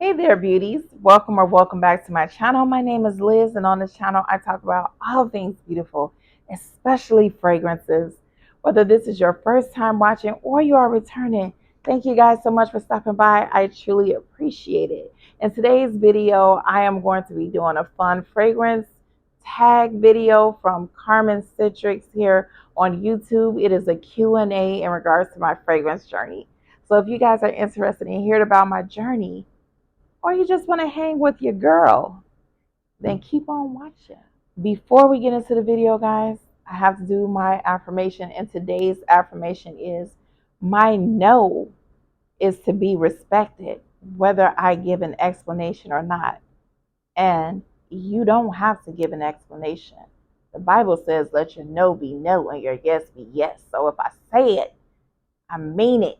Hey there, beauties. Welcome back to my channel. My name is Liz, and on this channel, I talk about all things beautiful, especially fragrances. Whether this is your first time watching or you are returning, thank you guys so much for stopping by. I truly appreciate it. In today's video, I am going to be doing a fun fragrance tag video from Carmen Scentrix here on YouTube. It is a Q&A in regards to my fragrance journey. So if you guys are interested in hearing about my journey, or you just want to hang with your girl, then keep on watching. Before we get into the video, guys, I have to do my affirmation, and today's affirmation is my no is to be respected, whether I give an explanation or not. And you don't have to give an explanation. The Bible says, let your no be no and your yes be yes. So if I say it, I mean it.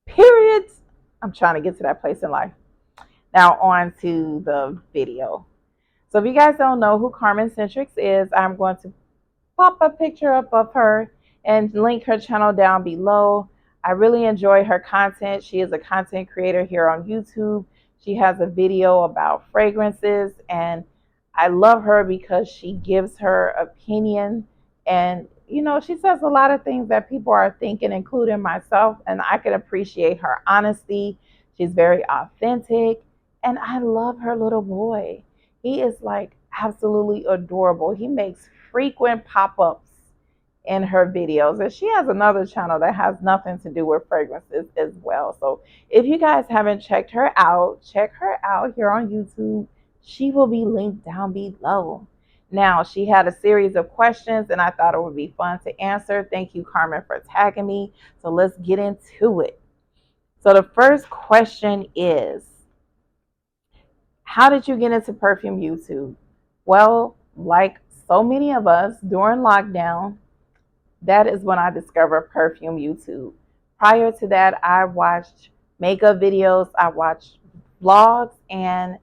Period. I'm trying to get to that place in life. Now on to the video. So if you guys don't know who Carmen Scentrix is, I'm going to pop a picture up of her and link her channel down below. I really enjoy her content. She is a content creator here on YouTube. She has a video about fragrances, and I love her because she gives her opinion, and she says a lot of things that people are thinking, including myself, and I can appreciate her honesty. She's very authentic. And I love her little boy. He is like absolutely adorable. He makes frequent pop-ups in her videos. And she has another channel that has nothing to do with fragrances as well. So if you guys haven't checked her out, check her out here on YouTube. She will be linked down below. Now, she had a series of questions, and I thought it would be fun to answer. Thank you, Carmen, for tagging me. So let's get into it. So the first question is, how did you get into perfume YouTube? Well, like so many of us during lockdown, that is when I discovered perfume YouTube. Prior to that, I watched makeup videos, I watched vlogs, and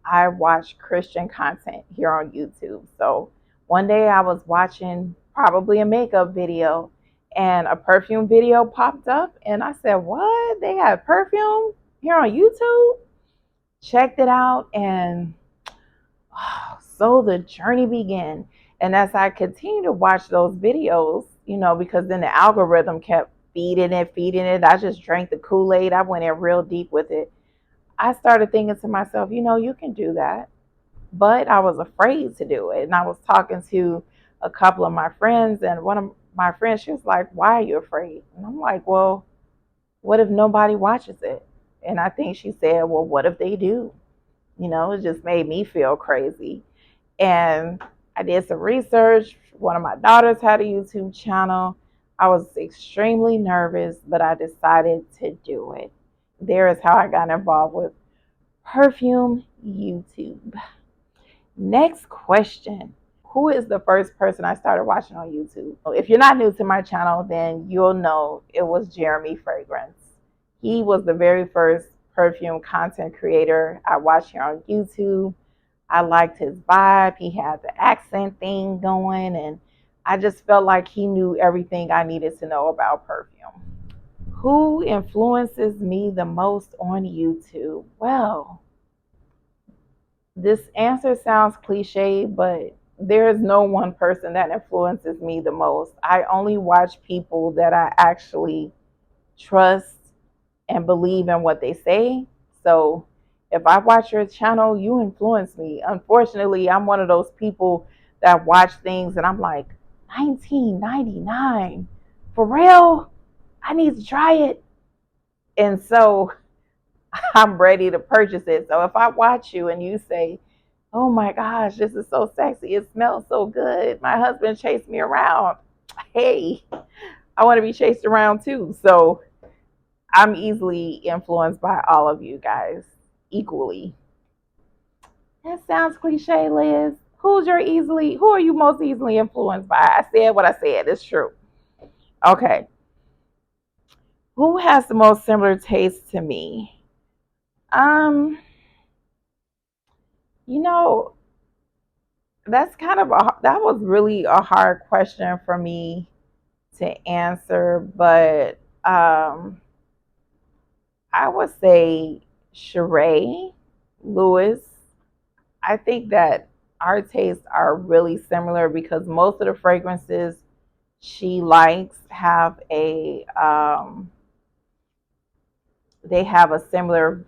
I watched Christian content here on YouTube. So one day I was watching probably a makeup video, and a perfume video popped up, and I said, what? They have perfume here on YouTube? Checked it out, and so the journey began. And as I continued to watch those videos, because then the algorithm kept feeding it, I just drank the Kool-Aid. I went in real deep with it. I started thinking to myself, you can do that. But I was afraid to do it. And I was talking to a couple of my friends, and one of my friends, she was like, why are you afraid? And I'm like, well, what if nobody watches it? And I think she said, well, what if they do? It just made me feel crazy. And I did some research. One of my daughters had a YouTube channel. I was extremely nervous, but I decided to do it. There is how I got involved with Perfume YouTube. Next question. Who is the first person I started watching on YouTube? If you're not new to my channel, then you'll know it was Jeremy Fragrance. He was the very first perfume content creator I watched here on YouTube. I liked his vibe. He had the accent thing going, and I just felt like he knew everything I needed to know about perfume. Who influences me the most on YouTube? Well, this answer sounds cliche, but there is no one person that influences me the most. I only watch people that I actually trust and believe in what they say. So if I watch your channel, you influence me. Unfortunately, I'm one of those people that watch things and I'm like, 1999, for real? I need to try it. And so I'm ready to purchase it. So if I watch you and you say, oh my gosh, this is so sexy, it smells so good, my husband chased me around, hey, I want to be chased around too. So I'm easily influenced by all of you guys equally. That sounds cliche, Liz. Who are you most easily influenced by? I said what I said. It's true. Okay. Who has the most similar taste to me? You know, that was really a hard question for me to answer, but I would say Sheree Lewis. I think that our tastes are really similar because most of the fragrances she likes have they have a similar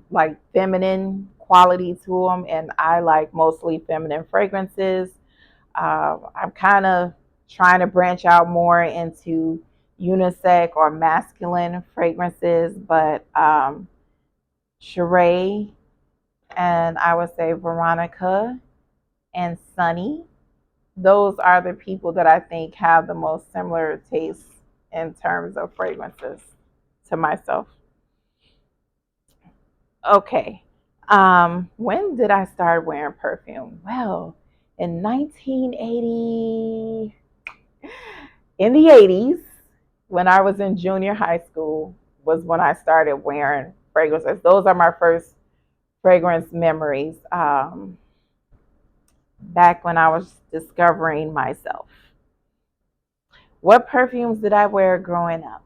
like feminine quality to them, and I like mostly feminine fragrances. I'm kind of trying to branch out more into unisex or masculine fragrances, but Sheree and I would say Veronica and Sunny, those are the people that I think have the most similar tastes in terms of fragrances to myself. Okay. When did I start wearing perfume? Well, in 1980, in the 80s, when I was in junior high school, was when I started wearing fragrances. Those are my first fragrance memories, back when I was discovering myself. What perfumes did I wear growing up?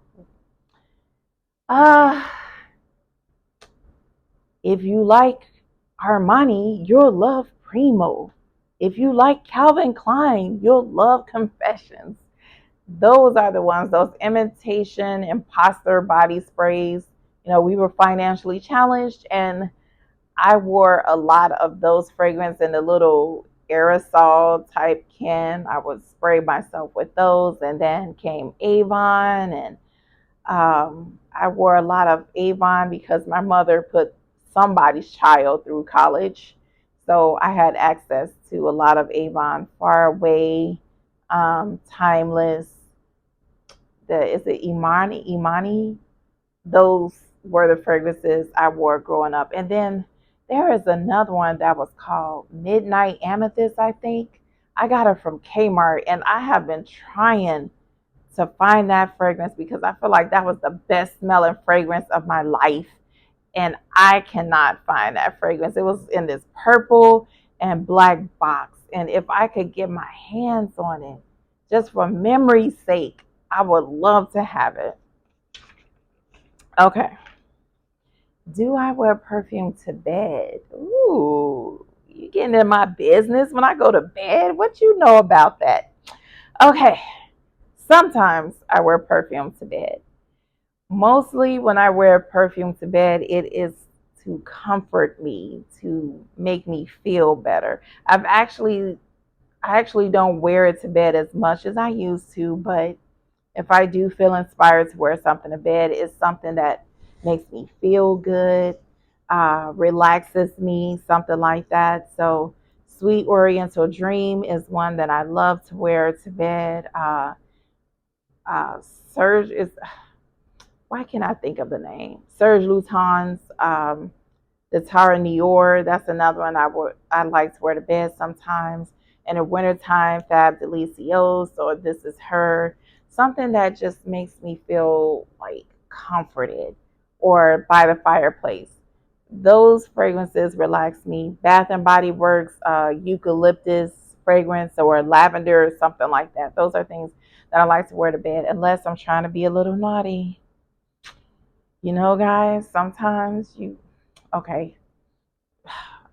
Uh, if you like Armani, you'll love Primo. If you like Calvin Klein, you'll love Confessions. Those are the ones, those imitation imposter body sprays. We were financially challenged, and I wore a lot of those fragrances in the little aerosol type can. I would spray myself with those, and then came Avon, and I wore a lot of Avon because my mother put somebody's child through college. So I had access to a lot of Avon, Far Away, Timeless. Is it Imani? Those were the fragrances I wore growing up. And then there is another one that was called Midnight Amethyst, I think. I got it from Kmart, and I have been trying to find that fragrance because I feel like that was the best smelling fragrance of my life. And I cannot find that fragrance. It was in this purple and black box. And if I could get my hands on it, just for memory's sake, I would love to have it. Okay. Do I wear perfume to bed? Ooh, you getting in my business when I go to bed? What you know about that? Okay. Sometimes I wear perfume to bed. Mostly when I wear perfume to bed, it is to comfort me, to make me feel better. I actually don't wear it to bed as much as I used to, but if I do feel inspired to wear something to bed, it's something that makes me feel good, relaxes me, something like that. So, Sweet Oriental Dream is one that I love to wear to bed. Uh, Serge is, why can't I think of the name? Serge Lutens, the Tara Nior. That's another one I like to wear to bed sometimes. In the wintertime, Fab Delicios or This Is Her. Something that just makes me feel like comforted, or by the fireplace. Those fragrances relax me. Bath and Body Works, eucalyptus fragrance or lavender or something like that. Those are things that I like to wear to bed unless I'm trying to be a little naughty. Guys, sometimes okay,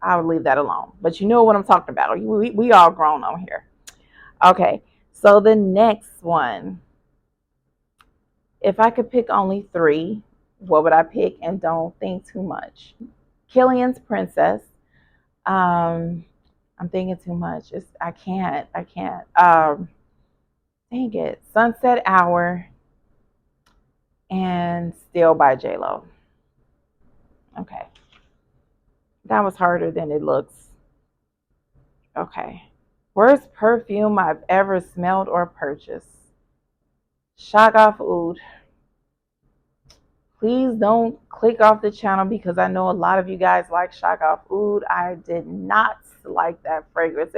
I'll leave that alone. But you know what I'm talking about. We all grown on here. Okay, so the next one, if I could pick only three, what would I pick? And don't think too much. Killian's Princess. Um, I'm thinking too much. I can't. I can't. Dang it. Sunset Hour and Still by J Lo. Okay, that was harder than it looks. Okay. Worst perfume I've ever smelled or purchased. Shagaf Oud. Please don't click off the channel because I know a lot of you guys like Shagaf Oud. I did not like that fragrance.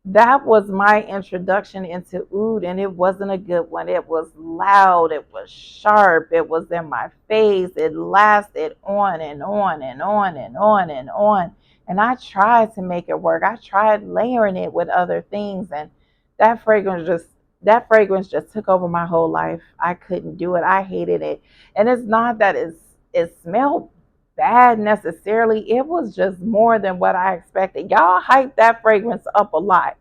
That was my introduction into oud, and it wasn't a good one. It was loud, it was sharp, it was in my face, it lasted on and on and on and on and on. And I tried to make it work. I tried layering it with other things, and that fragrance just took over my whole life. I couldn't do it. I hated it. And it's not that it smelled bad necessarily. It was just more than what I expected. Y'all hyped that fragrance up a lot.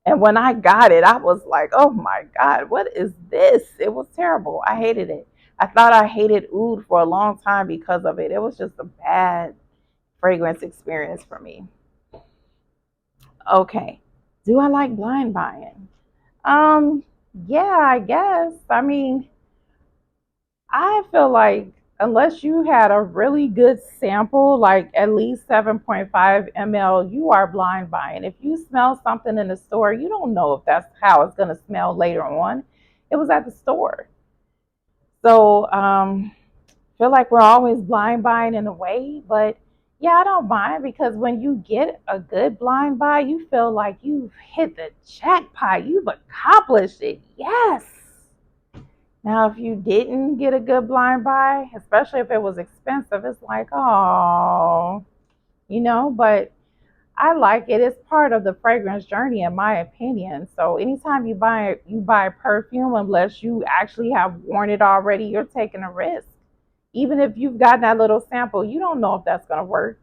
And when I got it, I was like, oh my God, what is this? It was terrible. I hated it. I thought I hated oud for a long time because of it. It was just a bad fragrance experience for me. Okay. Do I like blind buying? Um, yeah, I guess. I mean, I feel like unless you had a really good sample, like at least 7.5 ml, you are blind buying. If you smell something in the store, you don't know if that's how it's going to smell later on. It was at the store. So, feel like we're always blind buying in a way, but yeah, I don't mind because when you get a good blind buy, you feel like you've hit the jackpot. You've accomplished it. Yes. Now, if you didn't get a good blind buy, especially if it was expensive, it's like, oh, but I like it. It's part of the fragrance journey, in my opinion. So anytime you buy perfume, unless you actually have worn it already, you're taking a risk. Even if you've gotten that little sample, you don't know if that's going to work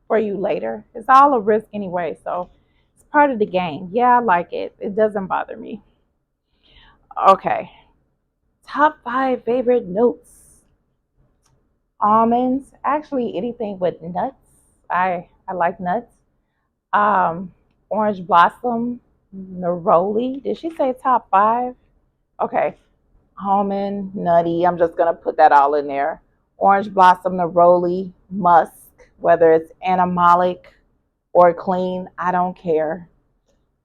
for you later. It's all a risk anyway. So it's part of the game. Yeah, I like it. It doesn't bother me. Okay. Top 5 favorite notes. Almonds. Actually, anything with nuts. I like nuts. Orange blossom, neroli. Did she say top 5? Okay. Almond, nutty. I'm just gonna put that all in there. Orange blossom, neroli, musk. Whether it's animalic or clean, I don't care.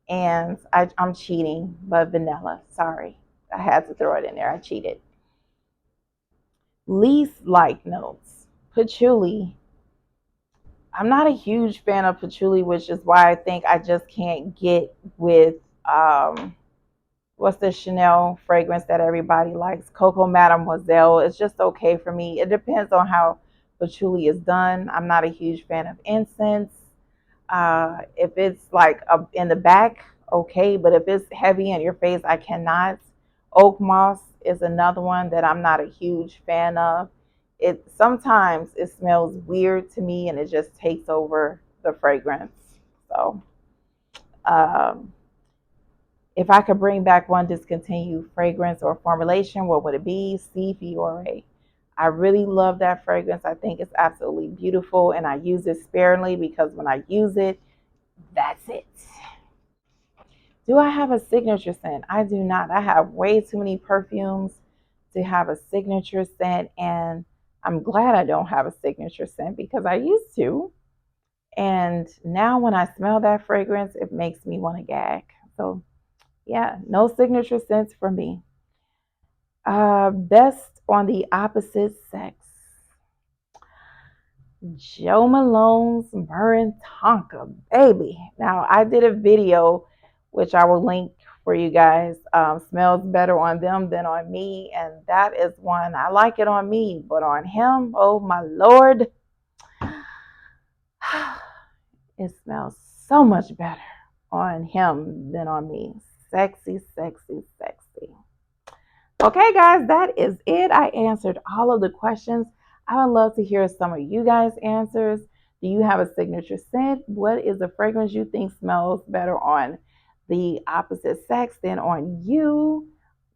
And I'm cheating, but vanilla. Sorry, I had to throw it in there. I cheated. Least like notes. Patchouli. I'm not a huge fan of patchouli, which is why I think I just can't get with what's the Chanel fragrance that everybody likes? Coco Mademoiselle. It's just okay for me. It depends on how patchouli is done. I'm not a huge fan of incense. If it's like in the back, okay, but if it's heavy in your face, I cannot. Oak moss is another one that I'm not a huge fan of. It sometimes it smells weird to me, and it just takes over the fragrance. So, um, if I could bring back one discontinued fragrance or formulation, what would it be? C Fiore. I really love that fragrance. I think it's absolutely beautiful, and I use it sparingly because when I use it, that's it. Do I have a signature scent? I do not. I have way too many perfumes to have a signature scent, and I'm glad I don't have a signature scent because I used to. And now when I smell that fragrance, it makes me want to gag. So, yeah, no signature scents for me. Best on the opposite sex. Joe Malone's Burn Tonka, baby. Now, I did a video, which I will link for you guys. Smells better on them than on me. And that is one. I like it on me, but on him, oh my Lord, it smells so much better on him than on me. Sexy, sexy, sexy. Okay, guys, that is it. I answered all of the questions. I would love to hear some of you guys' answers. Do you have a signature scent? What is the fragrance you think smells better on the opposite sex than on you?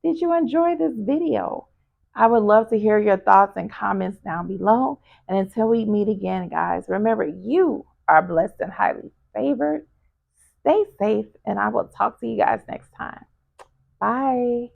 Did you enjoy this video? I would love to hear your thoughts and comments down below. And until we meet again, guys, remember you are blessed and highly favored. Stay safe, and I will talk to you guys next time. Bye.